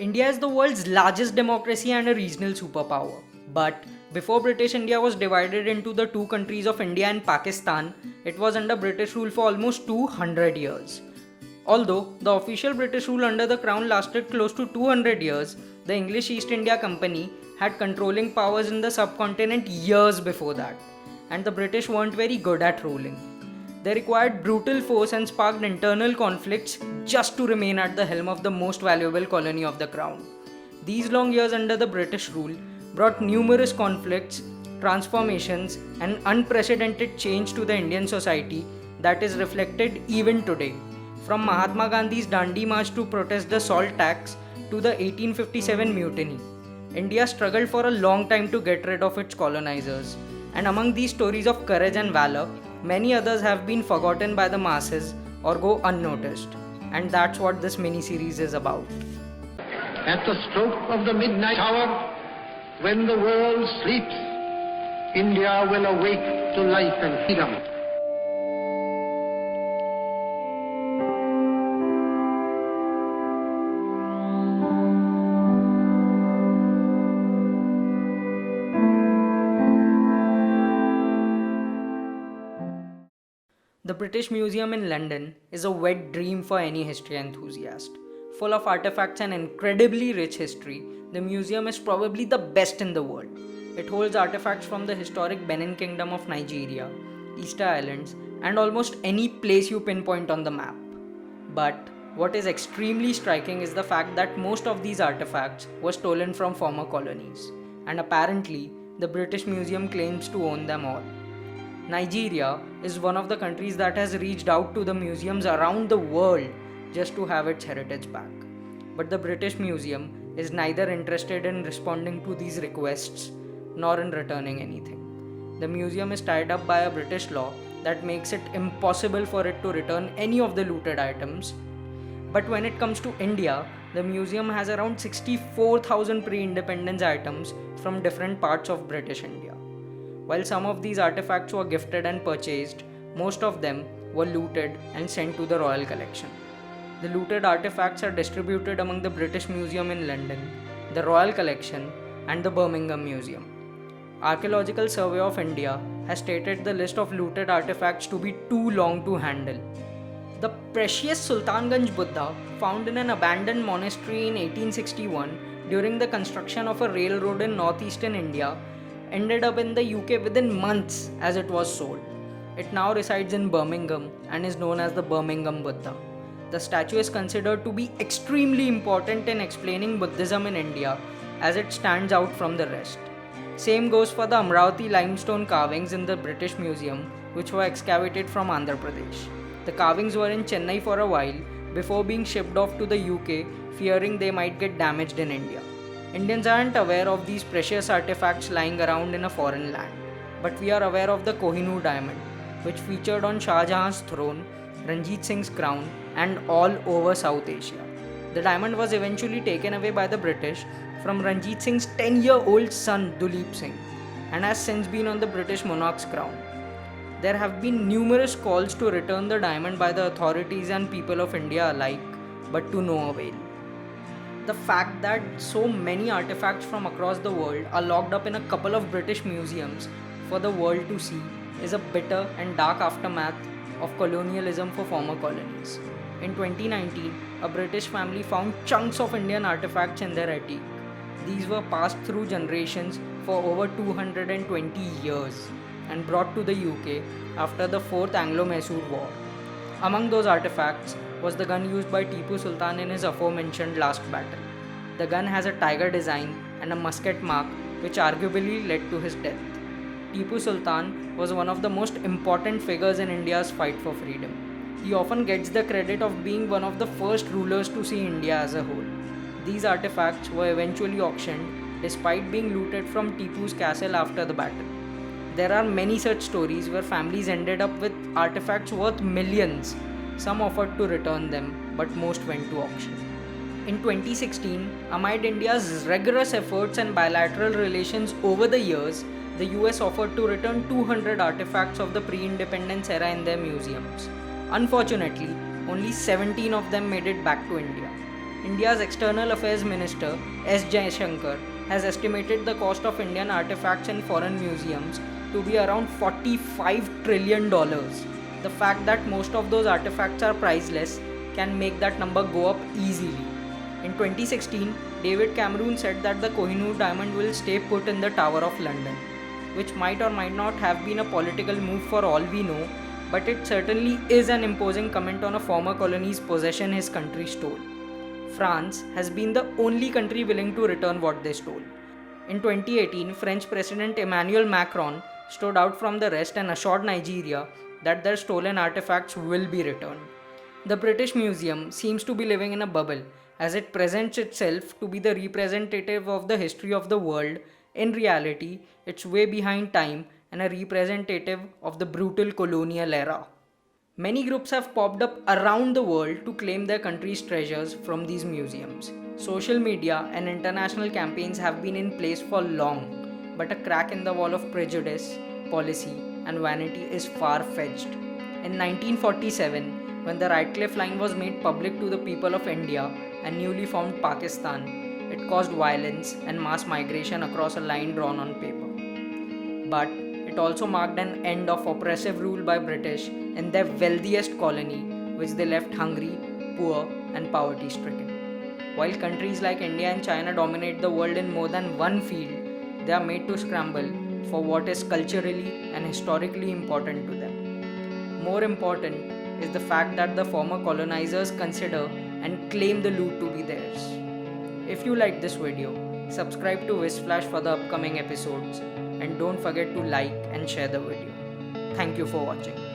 India is the world's largest democracy and a regional superpower. But before British India was divided into the two countries of India and Pakistan, it was under British rule for almost 200 years. Although the official British rule under the Crown lasted close to 200 years, the English East India Company had controlling powers in the subcontinent years before that, and the British weren't very good at ruling. They required brutal force and sparked internal conflicts just to remain at the helm of the most valuable colony of the Crown. These long years under the British rule brought numerous conflicts, transformations, and unprecedented change to the Indian society that is reflected even today. From Mahatma Gandhi's Dandi March to protest the salt tax to the 1857 mutiny, India struggled for a long time to get rid of its colonizers. And among these stories of courage and valor, many others have been forgotten by the masses or go unnoticed. And that's what this mini-series is about. At the stroke of the midnight hour, when the world sleeps, India will awake to life and freedom. The British Museum in London is a wet dream for any history enthusiast. Full of artifacts and incredibly rich history, the museum is probably the best in the world. It holds artifacts from the historic Benin Kingdom of Nigeria, Easter Islands, and almost any place you pinpoint on the map. But what is extremely striking is the fact that most of these artifacts were stolen from former colonies, and apparently the British Museum claims to own them all. Nigeria is one of the countries that has reached out to the museums around the world just to have its heritage back. But the British Museum is neither interested in responding to these requests nor in returning anything. The museum is tied up by a British law that makes it impossible for it to return any of the looted items. But when it comes to India, the museum has around 64,000 pre-independence items from different parts of British India. While some of these artifacts were gifted and purchased, most of them were looted and sent to the royal collection. The looted artifacts are distributed among the British Museum in London, the Royal Collection, and the Birmingham Museum. Archaeological Survey of India has stated the list of looted artifacts to be too long to handle. The precious Sultanganj Buddha, found in an abandoned monastery in 1861 during the construction of a railroad in northeastern India, ended up in the UK within months as it was sold. It now resides in Birmingham and is known as the Birmingham Buddha. The statue is considered to be extremely important in explaining Buddhism in India as it stands out from the rest. Same goes for the Amravati limestone carvings in the British Museum, which were excavated from Andhra Pradesh. The carvings were in Chennai for a while before being shipped off to the UK, fearing they might get damaged in India. Indians aren't aware of these precious artifacts lying around in a foreign land, but we are aware of the Kohinoor Diamond, which featured on Shah Jahan's throne, Ranjit Singh's crown, and all over South Asia. The diamond was eventually taken away by the British from Ranjit Singh's 10-year-old son Duleep Singh, and has since been on the British monarch's crown. There have been numerous calls to return the diamond by the authorities and people of India alike, but to no avail. The fact that so many artifacts from across the world are locked up in a couple of British museums for the world to see is a bitter and dark aftermath of colonialism for former colonies. In 2019, a British family found chunks of Indian artifacts in their attic. These were passed through generations for over 220 years and brought to the UK after the 4th Anglo-Mysore War. Among those artifacts was the gun used by Tipu Sultan in his aforementioned last battle. The gun has a tiger design and a musket mark, which arguably led to his death. Tipu Sultan was one of the most important figures in India's fight for freedom. He often gets the credit of being one of the first rulers to see India as a whole. These artifacts were eventually auctioned despite being looted from Tipu's castle after the battle. There are many such stories where families ended up with artifacts worth millions. Some offered to return them, but most went to auction. In 2016, amid India's rigorous efforts and bilateral relations over the years, the US offered to return 200 artifacts of the pre-independence era in their museums. Unfortunately, only 17 of them made it back to India. India's External Affairs Minister S. Jaishankar has estimated the cost of Indian artifacts in foreign museums to be around $45 trillion. The fact that most of those artifacts are priceless can make that number go up easily. In 2016, David Cameron said that the Kohinoor Diamond will stay put in the Tower of London, which might or might not have been a political move for all we know, but it certainly is an imposing comment on a former colony's possession his country stole. France has been the only country willing to return what they stole. In 2018, French President Emmanuel Macron stood out from the rest and assured Nigeria that their stolen artifacts will be returned. The British Museum seems to be living in a bubble, as it presents itself to be the representative of the history of the world. In reality, it's way behind time and a representative of the brutal colonial era. Many groups have popped up around the world to claim their country's treasures from these museums. Social media and international campaigns have been in place for long, but a crack in the wall of prejudice, policy, and vanity is far-fetched. In 1947, when the Radcliffe Line was made public to the people of India and newly formed Pakistan, it caused violence and mass migration across a line drawn on paper. But it also marked an end of oppressive rule by British in their wealthiest colony, which they left hungry, poor, and poverty-stricken. While countries like India and China dominate the world in more than one field, they are made to scramble for what is culturally and historically important to them. More important is the fact that the former colonizers consider and claim the loot to be theirs. If you liked this video, subscribe to Whizzflash for the upcoming episodes and don't forget to like and share the video. Thank you for watching.